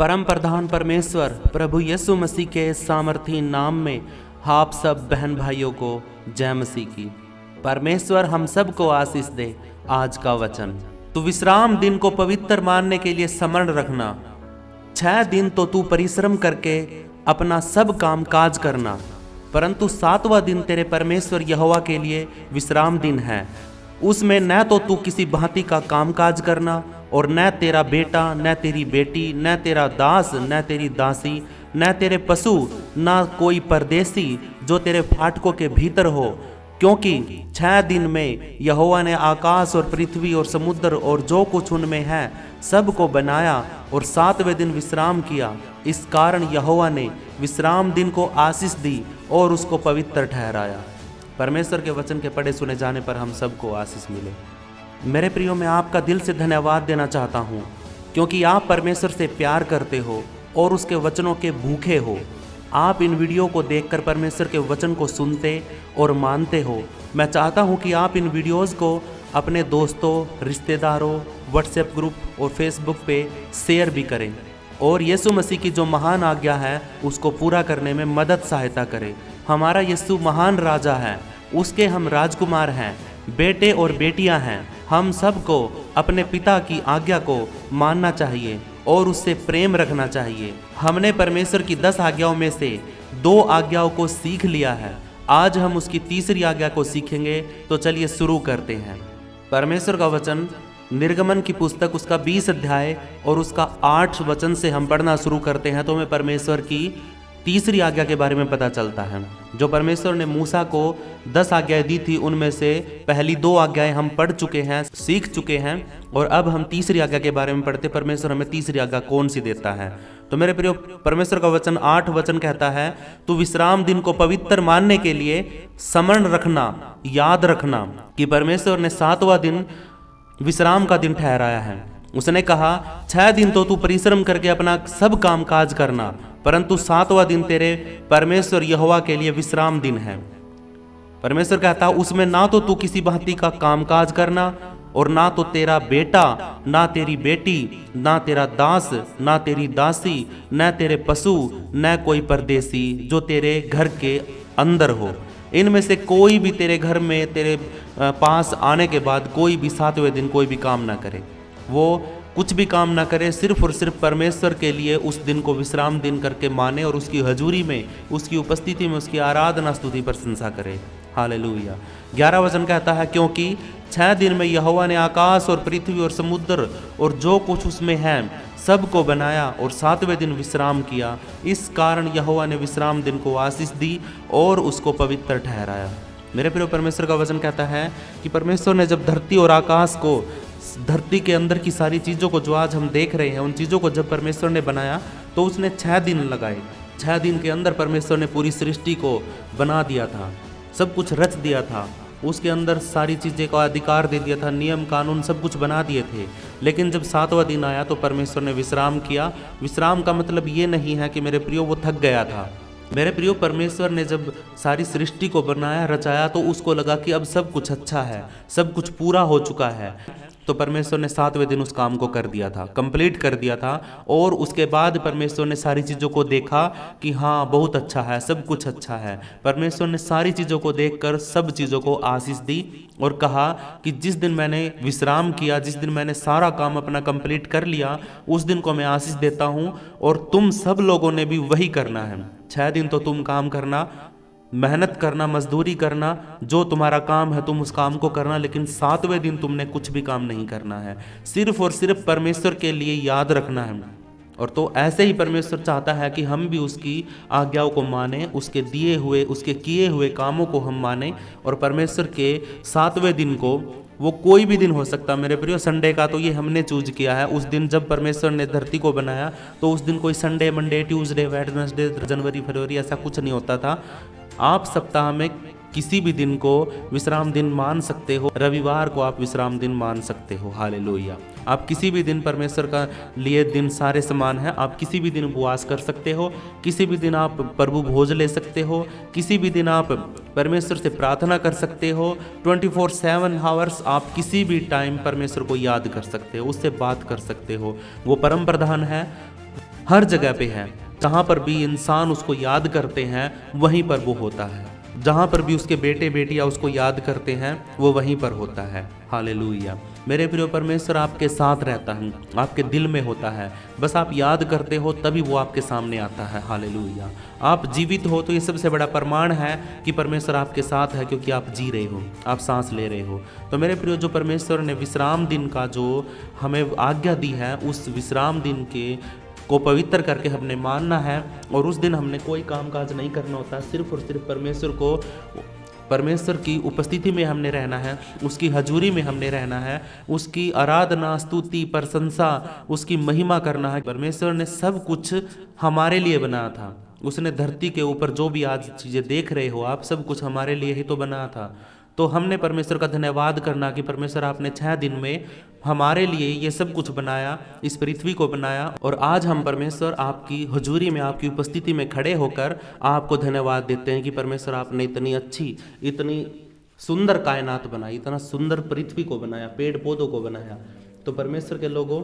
परम प्रधान परमेश्वर प्रभु यीशु मसीह के सामर्थी नाम में आप सब बहन भाइयों को जय मसीह की। परमेश्वर हम सब को आशीष दे। आज का वचन, तू विश्राम दिन को पवित्र मानने के लिए स्मरण रखना। 6 दिन तो तू परिश्रम करके अपना सब काम काज करना, परंतु 7वां दिन तेरे परमेश्वर यहोवा के लिए विश्राम दिन है। उसमें न तो तू किसी भांति का कामकाज करना, और न तेरा बेटा, न तेरी बेटी, न तेरा दास, न तेरी दासी, न तेरे पशु, न कोई परदेसी जो तेरे फाटकों के भीतर हो, क्योंकि 6 दिन में यहोवा ने आकाश और पृथ्वी और समुद्र और जो कुछ उनमें है सब को बनाया और 7वें दिन विश्राम किया। इस कारण यहोवा ने विश्राम दिन को आशीष दी और उसको पवित्र ठहराया। परमेश्वर के वचन के पढ़े सुने जाने पर हम सबको आशीष मिले। मेरे प्रियो, मैं आपका दिल से धन्यवाद देना चाहता हूँ, क्योंकि आप परमेश्वर से प्यार करते हो और उसके वचनों के भूखे हो। आप इन वीडियो को देखकर परमेश्वर के वचन को सुनते और मानते हो। मैं चाहता हूँ कि आप इन वीडियोज़ को अपने दोस्तों, रिश्तेदारों, व्हाट्सएप ग्रुप और फेसबुक पे शेयर भी करें और यीशु मसीह की जो महान आज्ञा है उसको पूरा करने में मदद सहायता करें। हमारा यीशु महान राजा है, उसके हम राजकुमार हैं, बेटे और बेटियां हैं। हम सबको अपने पिता की आज्ञा को मानना चाहिए और उससे प्रेम रखना चाहिए। हमने परमेश्वर की 10 आज्ञाओं में से 2 आज्ञाओं को सीख लिया है। आज हम उसकी 3री आज्ञा को सीखेंगे। तो चलिए शुरू करते हैं। परमेश्वर का वचन निर्गमन की पुस्तक उसका 20 अध्याय और उसका 8 वचन से हम पढ़ना शुरू करते हैं। तो हमें परमेश्वर की 3री आज्ञा के बारे में पता चलता है। जो परमेश्वर ने मूसा को 10 आज्ञाएं दी थी, उनमें से पहली 2 आज्ञाएं हम पढ़ चुके हैं, सीख चुके हैं, और अब हम 3री आज्ञा के बारे में पढ़ते। परमेश्वर हमें 3री आज्ञा कौन सी देता है। तो मेरे प्रियो, परमेश्वर का वचन 8 वचन कहता है, तू विश्राम दिन को पवित्र मानने के लिए स्मरण रखना, याद रखना कि परमेश्वर ने 7वां दिन विश्राम का दिन ठहराया है। उसने कहा 6 दिन तो तू परिश्रम करके अपना सब काम काज करना, परंतु 7वां दिन तेरे परमेश्वर यहोवा के लिए विश्राम दिन है। परमेश्वर कहता उसमें ना तो तू किसी भांति का कामकाज करना, और ना तो तेरा बेटा, ना तेरी बेटी, ना तेरा दास, ना तेरी दासी, न तेरे पशु, न कोई परदेसी जो तेरे घर के अंदर हो। इनमें से कोई भी तेरे घर में तेरे पास आने के बाद कोई भी 7वें दिन कोई भी काम ना करे, वो कुछ भी काम ना करे, सिर्फ और सिर्फ परमेश्वर के लिए उस दिन को विश्राम दिन करके माने और उसकी हजूरी में, उसकी उपस्थिति में उसकी आराधना स्तुति प्रशंसा करे। हालेलुया। 11 वचन कहता है, क्योंकि 6 दिन में यहोवा ने आकाश और पृथ्वी और समुद्र और जो कुछ उसमें है सब को बनाया और 7वें दिन विश्राम किया। इस कारण यहोवा ने विश्राम दिन को आशीष दी और उसको पवित्र ठहराया। मेरे प्रिय, परमेश्वर का वचन कहता है कि परमेश्वर ने जब धरती और आकाश को, धरती के अंदर की सारी चीज़ों को जो आज हम देख रहे हैं, उन चीज़ों को जब परमेश्वर ने बनाया तो उसने 6 दिन लगाए। 6 दिन के अंदर परमेश्वर ने पूरी सृष्टि को बना दिया था, सब कुछ रच दिया था, उसके अंदर सारी चीज़ें का अधिकार दे दिया था, नियम कानून सब कुछ बना दिए थे। लेकिन जब 7वां दिन आया तो परमेश्वर ने विश्राम किया। विश्राम का मतलब ये नहीं है कि मेरे प्रियो वो थक गया था। मेरे प्रियो, परमेश्वर ने जब सारी सृष्टि को बनाया, रचाया, तो उसको लगा कि अब सब कुछ अच्छा है, सब कुछ पूरा हो चुका है। तो परमेश्वर ने 7वें दिन उस काम को कर दिया था, कंप्लीट कर दिया था। और उसके बाद परमेश्वर ने सारी चीज़ों को देखा कि हाँ बहुत अच्छा है, सब कुछ अच्छा है। परमेश्वर ने सारी चीज़ों को देखकर सब चीज़ों को आशीष दी और कहा कि जिस दिन मैंने विश्राम किया, जिस दिन मैंने सारा काम अपना कंप्लीट कर लिया, उस दिन को मैं आशीष देता हूँ और तुम सब लोगों ने भी वही करना है। 6 दिन तो तुम काम करना, मेहनत करना, मजदूरी करना, जो तुम्हारा काम है तुम उस काम को करना, लेकिन 7वें दिन तुमने कुछ भी काम नहीं करना है, सिर्फ और सिर्फ परमेश्वर के लिए याद रखना है। और तो ऐसे ही परमेश्वर चाहता है कि हम भी उसकी आज्ञाओं को माने, उसके दिए हुए, उसके किए हुए कामों को हम माने। और परमेश्वर के 7वें दिन को, वो कोई भी दिन हो सकता, मेरे प्रियो, संडे का तो ये हमने चूज किया है। उस दिन जब परमेश्वर ने धरती को बनाया तो उस दिन कोई संडे, मंडे, ट्यूसडे, वेडनेसडे, जनवरी, फरवरी ऐसा कुछ नहीं होता था। आप सप्ताह में किसी भी दिन को विश्राम दिन मान सकते हो। रविवार को आप विश्राम दिन मान सकते हो। हालेलुया। आप किसी भी दिन, परमेश्वर का लिए दिन सारे समान हैं। आप किसी भी दिन उपवास कर सकते हो, किसी भी दिन आप प्रभु भोज ले सकते हो, किसी भी दिन आप परमेश्वर से प्रार्थना कर सकते हो। 24/7 आवर्स आप किसी भी टाइम परमेश्वर को याद कर सकते हो, उससे बात कर सकते हो। वो परम प्रधान है, हर जगह पे है। जहाँ पर भी इंसान उसको याद करते हैं वहीं पर वो होता है। जहाँ पर भी उसके बेटे बेटियाँ उसको याद करते हैं वो वहीं पर होता है। हालेलुया। मेरे प्रिय परमेश्वर आपके साथ रहता है, आपके दिल में होता है। बस आप याद करते हो तभी वो आपके सामने आता है। हालेलुया। आप जीवित हो तो ये सबसे बड़ा प्रमाण है कि परमेश्वर आपके साथ है, क्योंकि आप जी रहे हो, आप सांस ले रहे हो। तो मेरे प्रिय, जो परमेश्वर ने विश्राम दिन का जो हमें आज्ञा दी है, उस विश्राम दिन के को पवित्र करके हमने मानना है। और उस दिन हमने कोई काम काज नहीं करना होता, सिर्फ और सिर्फ परमेश्वर की उपस्थिति में हमने रहना है, उसकी हजूरी में हमने रहना है, उसकी आराधना, स्तुति, प्रशंसा, उसकी महिमा करना है। परमेश्वर ने सब कुछ हमारे लिए बनाया था। उसने धरती के ऊपर जो भी आज चीज़ें देख रहे हो आप, सब कुछ हमारे लिए ही तो बनाया था। तो हमने परमेश्वर का धन्यवाद करना कि परमेश्वर आपने 6 दिन में हमारे लिए ये सब कुछ बनाया, इस पृथ्वी को बनाया। और आज हम परमेश्वर आपकी हुजूरी में, आपकी उपस्थिति में खड़े होकर आपको धन्यवाद देते हैं कि परमेश्वर आपने इतनी अच्छी, इतनी सुंदर कायनात बनाई, इतना सुंदर पृथ्वी को बनाया, पेड़ पौधों को बनाया। तो परमेश्वर के लोगों,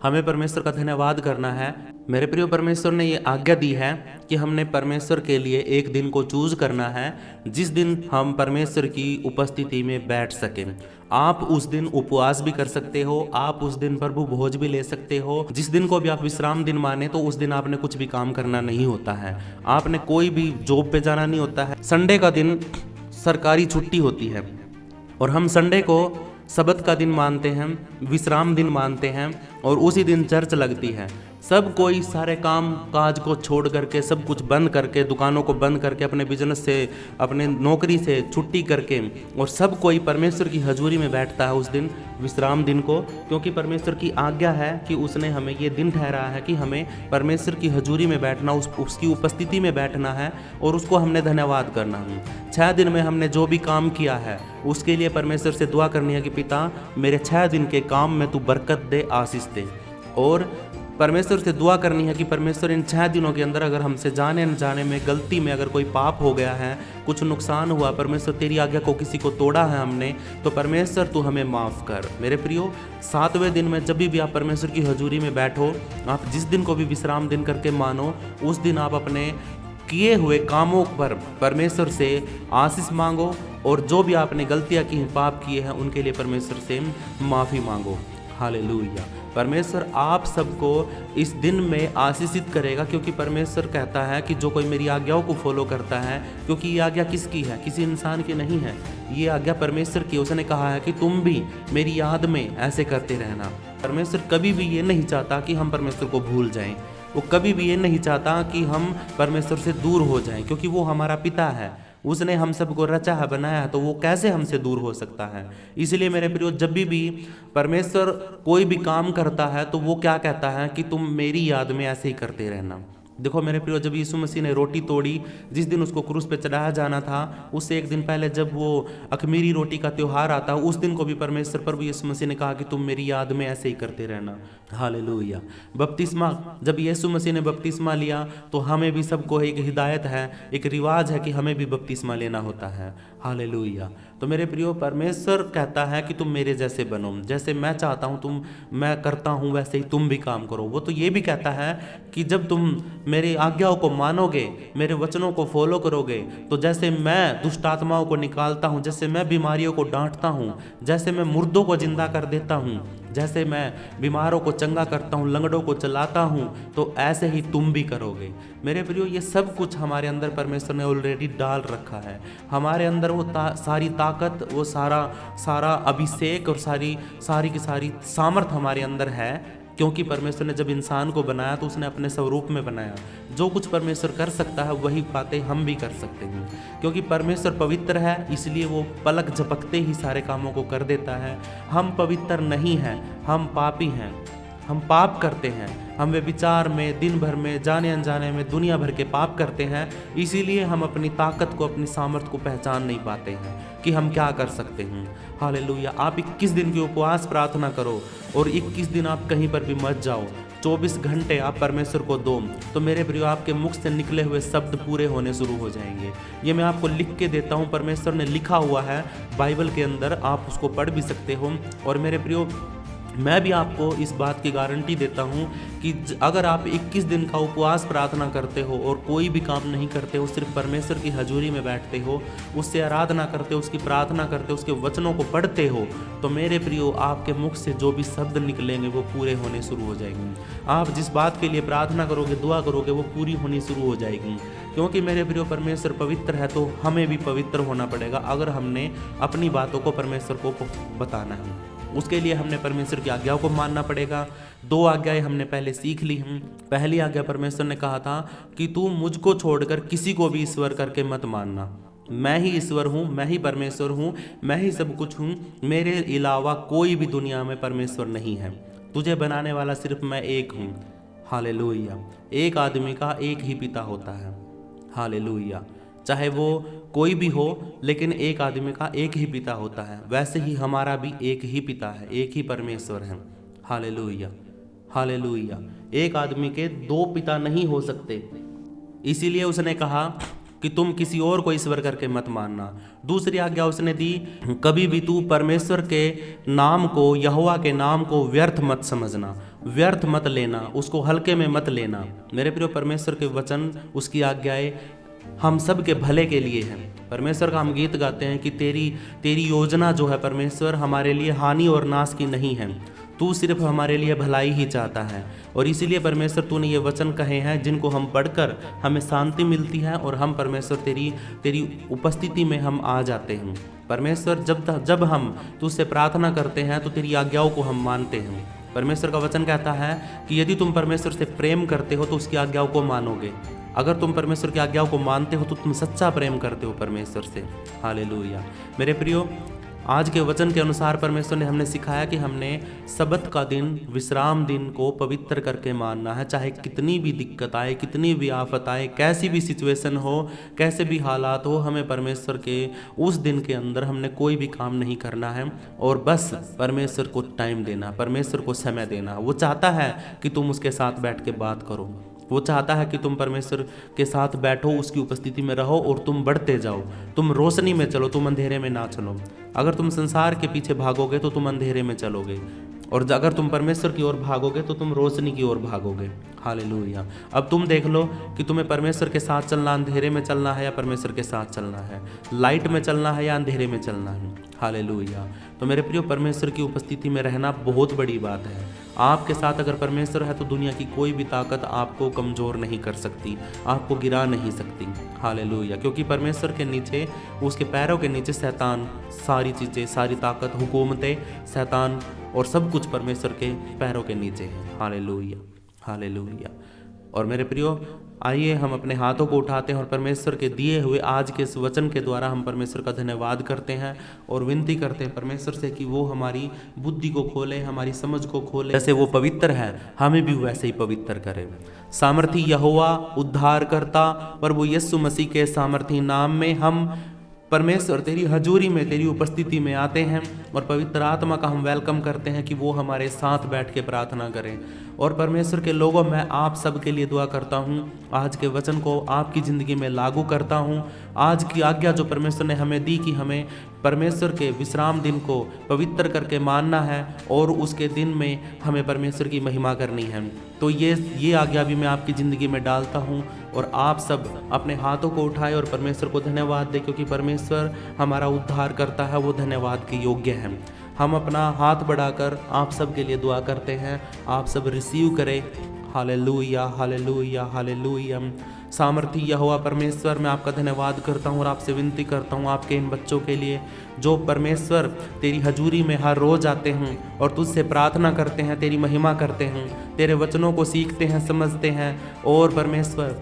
हमें परमेश्वर का धन्यवाद करना है। मेरे प्रिय, परमेश्वर ने ये आज्ञा दी है कि हमने परमेश्वर के लिए एक दिन को चूज करना है, जिस दिन हम परमेश्वर की उपस्थिति में बैठ सकें। आप उस दिन उपवास भी कर सकते हो, आप उस दिन प्रभु भोज भी ले सकते हो। जिस दिन को भी आप विश्राम दिन माने, तो उस दिन आपने कुछ भी काम करना नहीं होता है, आपने कोई भी जॉब पे जाना नहीं होता है। संडे का दिन सरकारी छुट्टी होती है और हम संडे को सबत का दिन मानते हैं, विश्राम दिन मानते हैं, और उसी दिन चर्च लगती है। सब कोई सारे काम काज को छोड़ करके, सब कुछ बंद करके, दुकानों को बंद करके, अपने बिजनेस से, अपने नौकरी से छुट्टी करके, और सब कोई परमेश्वर की हजूरी में बैठता है उस दिन, विश्राम दिन को। क्योंकि परमेश्वर की आज्ञा है कि उसने हमें ये दिन ठहराया है कि हमें परमेश्वर की हजूरी में बैठना, उसकी उपस्थिति में बैठना है और उसको हमने धन्यवाद करना है। 6 दिन में हमने जो भी काम किया है उसके लिए परमेश्वर से दुआ करनी है कि पिता, मेरे 6 दिन के काम में तू बरकत दे, आशीष दे। और परमेश्वर से दुआ करनी है कि परमेश्वर इन 6 दिनों के अंदर अगर हमसे जाने न जाने में, गलती में अगर कोई पाप हो गया है, कुछ नुकसान हुआ, परमेश्वर तेरी आज्ञा को किसी को तोड़ा है हमने, तो परमेश्वर तू हमें माफ़ कर। मेरे प्रियो, 7वें दिन में जब भी आप परमेश्वर की हजूरी में बैठो, आप जिस दिन को भी विश्राम दिन करके मानो, उस दिन आप अपने किए हुए कामों पर परमेश्वर से आशीष मांगो, और जो भी आपने गलतियाँ की, पाप किए हैं, उनके लिए परमेश्वर से माफ़ी मांगो। हालेलुया। परमेश्वर आप सबको इस दिन में आशीषित करेगा, क्योंकि परमेश्वर कहता है कि जो कोई मेरी आज्ञाओं को फॉलो करता है, क्योंकि ये आज्ञा किसकी है? किसी इंसान की नहीं है, ये आज्ञा परमेश्वर की। उसने कहा है कि तुम भी मेरी याद में ऐसे करते रहना। परमेश्वर कभी भी ये नहीं चाहता कि हम परमेश्वर को भूल जाएं, वो कभी भी ये नहीं चाहता कि हम परमेश्वर से दूर हो जाएं, क्योंकि वो हमारा पिता है, उसने हम सबको रचा है, बनाया है, तो वो कैसे हमसे दूर हो सकता है। इसलिए मेरे प्रियो, जब भी परमेश्वर कोई भी काम करता है तो वो क्या कहता है कि तुम मेरी याद में ऐसे ही करते रहना। देखो मेरे प्रियो, जब यीशु मसीह ने रोटी तोड़ी, जिस दिन उसको क्रूस पे चढ़ाया जाना था, उससे एक दिन पहले जब वो अख़मीरी रोटी का त्यौहार आता, उस दिन को भी परमेश्वर प्रभु यीशु मसीह ने कहा कि तुम मेरी याद में ऐसे ही करते रहना। हालेलुया। बपतिस्मा, जब यीशु मसीह ने बपतिस्मा लिया, तो हमें भी सबको एक हिदायत है, एक रिवाज है कि हमें भी बपतिस्मा लेना होता है। हालेलुया। तो मेरे प्रियो, परमेश्वर कहता है कि तुम मेरे जैसे बनो, जैसे मैं चाहता हूँ मैं करता हूँ, वैसे ही तुम भी काम करो। वो तो ये भी कहता है कि जब तुम मेरी आज्ञाओं को मानोगे, मेरे वचनों को फॉलो करोगे, तो जैसे मैं दुष्ट आत्माओं को निकालता हूँ, जैसे मैं बीमारियों को डांटता हूँ, जैसे मैं मुर्दों को जिंदा कर देता हूँ, जैसे मैं बीमारों को चंगा करता हूँ, लंगड़ों को चलाता हूँ, तो ऐसे ही तुम भी करोगे। मेरे प्रियो, ये सब कुछ हमारे अंदर परमेश्वर ने ऑलरेडी डाल रखा है। हमारे अंदर वो सारी ताकत, वो सारा अभिषेक और सारी की सारी सामर्थ हमारे अंदर है, क्योंकि परमेश्वर ने जब इंसान को बनाया तो उसने अपने स्वरूप में बनाया। जो कुछ परमेश्वर कर सकता है वही बातें हम भी कर सकते हैं, क्योंकि परमेश्वर पवित्र है, इसलिए वो पलक झपकते ही सारे कामों को कर देता है। हम पवित्र नहीं हैं, हम पापी हैं, हम पाप करते हैं, हम व्यभिचार में, दिन भर में, जाने अनजाने में दुनिया भर के पाप करते हैं। इसीलिए हम अपनी ताकत को, अपनी सामर्थ को पहचान नहीं पाते हैं कि हम क्या कर सकते हैं। हालेलुया। आप 21 दिन की उपवास प्रार्थना करो और 21 दिन आप कहीं पर भी मत जाओ, 24 घंटे आप परमेश्वर को दो, तो मेरे प्रियो, आपके मुख से निकले हुए शब्द पूरे होने शुरू हो जाएंगे। ये मैं आपको लिख के देता हूँ, परमेश्वर ने लिखा हुआ है बाइबल के अंदर, आप उसको पढ़ भी सकते हो। और मेरे प्रियो, मैं भी आपको इस बात की गारंटी देता हूँ कि अगर आप 21 दिन का उपवास प्रार्थना करते हो और कोई भी काम नहीं करते हो, सिर्फ परमेश्वर की हजूरी में बैठते हो, उससे आराधना करते हो, उसकी प्रार्थना करते हो, उसके वचनों को पढ़ते हो, तो मेरे प्रियो आपके मुख से जो भी शब्द निकलेंगे वो पूरे होने शुरू हो जाएंगे। आप जिस बात के लिए प्रार्थना करोगे, दुआ करोगे, वो पूरी होनी शुरू हो जाएगी। क्योंकि मेरे प्रियो परमेश्वर पवित्र है, तो हमें भी पवित्र होना पड़ेगा अगर हमने अपनी बातों को परमेश्वर को बताना है। उसके लिए हमने परमेश्वर की आज्ञाओं को मानना पड़ेगा। 2 आज्ञाएं हमने पहले सीख ली हैं। पहली आज्ञा परमेश्वर ने कहा था कि तू मुझको छोड़कर किसी को भी ईश्वर करके मत मानना। मैं ही ईश्वर हूँ, मैं ही परमेश्वर हूँ, मैं ही सब कुछ हूँ, मेरे अलावा कोई भी दुनिया में परमेश्वर नहीं है। तुझे बनाने वाला सिर्फ मैं एक हूँ। हालेलुया। एक आदमी का एक ही पिता होता है। हालेलुया। चाहे वो कोई भी हो, लेकिन एक आदमी का एक ही पिता होता है। वैसे ही हमारा भी एक ही पिता है, एक ही परमेश्वर है। Hallelujah, hallelujah. एक आदमी के 2 पिता नहीं हो सकते, इसीलिए उसने कहा कि तुम किसी और को ईश्वर करके मत मानना। दूसरी आज्ञा उसने दी, कभी भी तू परमेश्वर के नाम को, यहोवा के नाम को व्यर्थ मत समझना, व्यर्थ मत लेना, उसको हल्के में मत लेना। मेरे प्रिय, परमेश्वर के वचन, उसकी आज्ञाएं हम सब के भले के लिए हैं। परमेश्वर का हम गीत गाते हैं कि तेरी योजना जो है परमेश्वर, हमारे लिए हानि और नाश की नहीं है। तू सिर्फ हमारे लिए भलाई ही चाहता है, और इसीलिए परमेश्वर तूने ये वचन कहे हैं जिनको हम पढ़कर हमें शांति मिलती है, और हम परमेश्वर तेरी उपस्थिति में हम आ जाते हैं। परमेश्वर जब हम तुझसे प्रार्थना करते हैं तो तेरी आज्ञाओं को हम मानते हैं। परमेश्वर का वचन कहता है कि यदि तुम परमेश्वर से प्रेम करते हो तो उसकी आज्ञाओं को मानोगे। अगर तुम परमेश्वर की आज्ञाओं को मानते हो तो तुम सच्चा प्रेम करते हो परमेश्वर से। हालेलुया। मेरे प्रियो, आज के वचन के अनुसार परमेश्वर ने हमने सिखाया कि हमने सबत का दिन, विश्राम दिन को पवित्र करके मानना है। चाहे कितनी भी दिक्कत आए, कितनी भी आफत आए, कैसी भी सिचुएशन हो, कैसे भी हालात हो, हमें परमेश्वर के उस दिन के अंदर हमने कोई भी काम नहीं करना है, और बस परमेश्वर को टाइम देना, परमेश्वर को समय देना। वो चाहता है कि तुम उसके साथ बैठ के बात करो। वो चाहता है कि तुम परमेश्वर के साथ बैठो, उसकी उपस्थिति में रहो और तुम बढ़ते जाओ। तुम रोशनी में चलो, तुम अंधेरे में ना चलो। अगर तुम संसार के पीछे भागोगे तो तुम अंधेरे में चलोगे, और अगर तुम परमेश्वर की ओर भागोगे तो तुम रोशनी की ओर भागोगे। हालेलुया। अब तुम देख लो कि तुम्हें परमेश्वर के साथ चलना, अंधेरे में चलना है या परमेश्वर के साथ चलना है, लाइट में चलना है या अंधेरे में चलना है। हालेलुया। तो मेरे प्रियो, परमेश्वर की उपस्थिति में रहना बहुत बड़ी बात है। आपके साथ अगर परमेश्वर है तो दुनिया की कोई भी ताकत आपको कमज़ोर नहीं कर सकती, आपको गिरा नहीं सकती। हालेलुया। क्योंकि परमेश्वर के नीचे, उसके पैरों के नीचे शैतान, सारी चीज़ें, सारी ताकत, हुकूमतें, शैतान और सब कुछ परमेश्वर के पैरों के नीचे है। Hallelujah, hallelujah. और मेरे प्रियो, आइए हम अपने हाथों को उठाते हैं और परमेश्वर के दिए हुए आज के इस वचन के द्वारा हम परमेश्वर का धन्यवाद करते हैं और विनती करते हैं परमेश्वर से कि वो हमारी बुद्धि को खोले, हमारी समझ को खोले। जैसे वो पवित्र है, हमें भी वैसे ही पवित्र करे। सामर्थी यहोवा, उद्धारकर्ता प्रभु यीशु मसीह के सामर्थी नाम में हम परमेश्वर तेरी हजूरी में, तेरी उपस्थिति में आते हैं, और पवित्र आत्मा का हम वेलकम करते हैं कि वो हमारे साथ बैठ के प्रार्थना करें। और परमेश्वर के लोगों, मैं आप सब के लिए दुआ करता हूँ, आज के वचन को आपकी ज़िंदगी में लागू करता हूँ। आज की आज्ञा जो परमेश्वर ने हमें दी कि हमें परमेश्वर के विश्राम दिन को पवित्र करके मानना है और उसके दिन में हमें परमेश्वर की महिमा करनी है, तो ये आज्ञा भी मैं आपकी ज़िंदगी में डालता हूँ। और आप सब अपने हाथों को उठाए और परमेश्वर को धन्यवाद दें, क्योंकि परमेश्वर हमारा उद्धार करता है, वो धन्यवाद के योग्य है। हम अपना हाथ बढ़ाकर आप सब के लिए दुआ करते हैं, आप सब रिसीव करें। Hallelujah, hallelujah, hallelujah. सामर्थी यहोवा परमेश्वर, मैं आपका धन्यवाद करता हूँ और आपसे विनती करता हूँ आपके इन बच्चों के लिए जो परमेश्वर तेरी हजूरी में हर रोज़ आते हैं और तुझसे प्रार्थना करते हैं, तेरी महिमा करते हैं, तेरे वचनों को सीखते हैं, समझते हैं, और परमेश्वर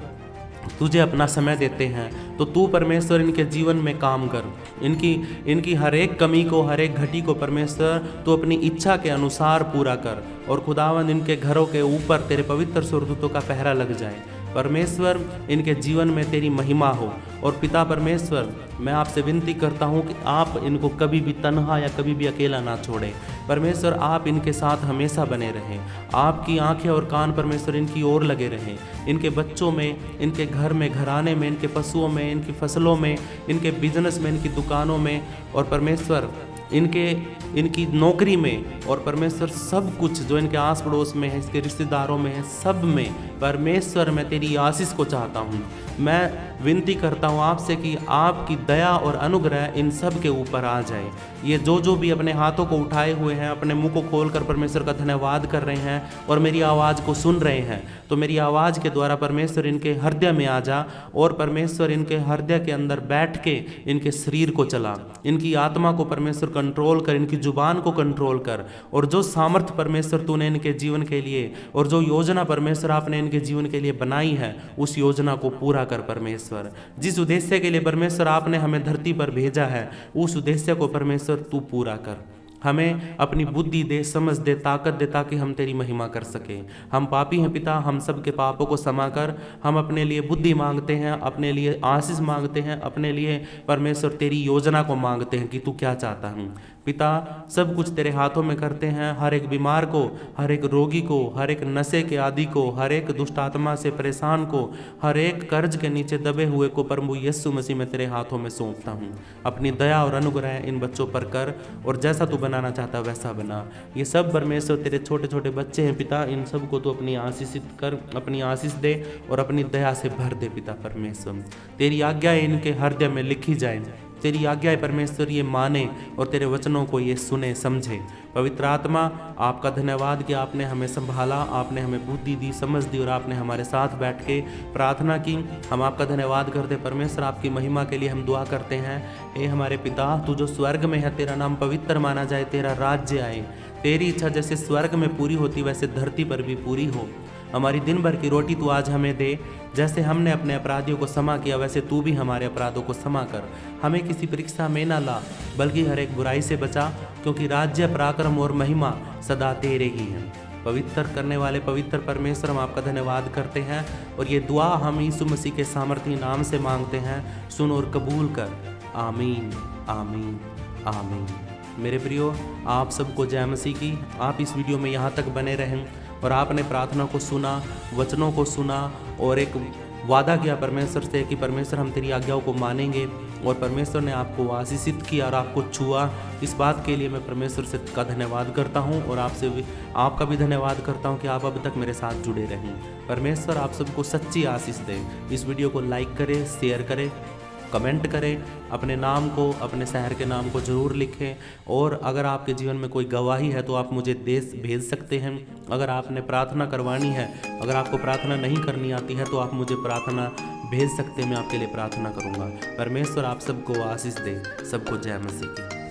तुझे अपना समय देते हैं। तो तू परमेश्वर इनके जीवन में काम कर, इनकी हर एक कमी को, हर एक घटी को परमेश्वर तू अपनी इच्छा के अनुसार पूरा कर। और खुदावंद, इनके घरों के ऊपर तेरे पवित्र स्वर्गदूतों का पहरा लग जाए। परमेश्वर, इनके जीवन में तेरी महिमा हो। और पिता परमेश्वर, मैं आपसे विनती करता हूँ कि आप इनको कभी भी तन्हा या कभी भी अकेला ना छोड़ें। परमेश्वर, आप इनके साथ हमेशा बने रहें। आपकी आंखें और कान परमेश्वर इनकी ओर लगे रहें, इनके बच्चों में, इनके घर में, घराने में, इनके पशुओं में, इनकी फसलों में, इनके बिजनेस में, इनकी दुकानों में। और परमेश्वर, इनकी नौकरी में, और परमेश्वर सब कुछ जो इनके आस पड़ोस में है, इसके रिश्तेदारों में है, सब में परमेश्वर मैं तेरी आशीष को चाहता हूँ। मैं विनती करता हूँ आपसे कि आपकी दया और अनुग्रह इन सब के ऊपर आ जाए। ये जो भी अपने हाथों को उठाए हुए हैं, अपने मुंह को खोलकर परमेश्वर का धन्यवाद कर रहे हैं और मेरी आवाज़ को सुन रहे हैं, तो मेरी आवाज़ के द्वारा परमेश्वर इनके हृदय में आ जा और परमेश्वर इनके हृदय के अंदर बैठ के इनके शरीर को चला, इनकी आत्मा को परमेश्वर कंट्रोल कर, इनकी जुबान को कंट्रोल कर, और जो सामर्थ्य परमेश्वर तूने इनके जीवन के लिए और जो योजना परमेश्वर आपने इनके जीवन के लिए बनाई है, उस योजना को पूरा कर परमेश्वर। जिस उद्देश्य के लिए परमेश्वर आपने हमें धरती पर भेजा है, उस उद्देश्य को परमेश्वर तू पूरा कर। हमें अपनी बुद्धि दे, समझ दे, ताकत दे, ताकि हम तेरी महिमा कर सकें। हम पापी हैं पिता, हम सब के पापों को क्षमा कर। हम अपने लिए बुद्धि मांगते हैं, अपने लिए आशीष मांगते हैं, अपने लिए परमेश्वर तेरी योजना को मांगते हैं कि तू क्या चाहता है पिता। सब कुछ तेरे हाथों में करते हैं। हर एक बीमार को, हर एक रोगी को, हर एक नशे के आदि को, हर एक दुष्ट आत्मा से परेशान को, हर एक कर्ज के नीचे दबे हुए को प्रभु यीशु मसीह में तेरे हाथों में सौंपता हूँ। अपनी दया और अनुग्रह इन बच्चों पर कर, और जैसा तू बनाना चाहता वैसा बना। ये सब परमेश्वर तेरे छोटे छोटे बच्चे हैं पिता, इन सब को तू अपनी आशीषित कर, अपनी आशीष दे और अपनी दया से भर दे पिता परमेश्वर। तेरी आज्ञा इनके हृदय में लिखी जाए, तेरी आज्ञा परमेश्वर ये माने और तेरे वचनों को ये सुने समझे। पवित्र आत्मा, आपका धन्यवाद कि आपने हमें संभाला, आपने हमें बुद्धि दी, समझ दी, और आपने हमारे साथ बैठ के प्रार्थना की। हम आपका धन्यवाद करते परमेश्वर, आपकी महिमा के लिए हम दुआ करते हैं। हे हमारे पिता, तू जो स्वर्ग में है, तेरा नाम पवित्र माना जाए, तेरा राज्य आए, तेरी इच्छा जैसे स्वर्ग में पूरी होती वैसे धरती पर भी पूरी हो। हमारी दिन भर की रोटी तू आज हमें दे। जैसे हमने अपने अपराधियों को क्षमा किया, वैसे तू भी हमारे अपराधों को क्षमा कर। हमें किसी परीक्षा में ना ला, बल्कि हर एक बुराई से बचा, क्योंकि राज्य, पराक्रम और महिमा सदा तेरे ही हैं। पवित्र करने वाले पवित्र परमेश्वर, हम आपका धन्यवाद करते हैं, और ये दुआ हम यीशु मसीह के सामर्थी नाम से मांगते हैं। सुन और कबूल कर। आमीन, आमीन, आमीन। मेरे प्रियो, आप सबको जय मसीह की। आप इस वीडियो में यहाँ तक बने रहें, और आपने प्रार्थना को सुना, वचनों को सुना, और एक वादा किया परमेश्वर से कि परमेश्वर हम तेरी आज्ञाओं को मानेंगे, और परमेश्वर ने आपको आशीषित किया और आपको छुआ। इस बात के लिए मैं परमेश्वर से का धन्यवाद करता हूं, और आपसे भी, आपका भी धन्यवाद करता हूं कि आप अब तक मेरे साथ जुड़े रहें। परमेश्वर आप सबको सच्ची आशीष दे। इस वीडियो को लाइक करें, शेयर करें, कमेंट करें, अपने नाम को, अपने शहर के नाम को ज़रूर लिखें, और अगर आपके जीवन में कोई गवाही है तो आप मुझे भेज सकते हैं। अगर आपने प्रार्थना करवानी है, अगर आपको प्रार्थना नहीं करनी आती है, तो आप मुझे प्रार्थना भेज सकते हैं, मैं आपके लिए प्रार्थना करूंगा। परमेश्वर आप सबको आशीष दे। सबको जय मसीह की।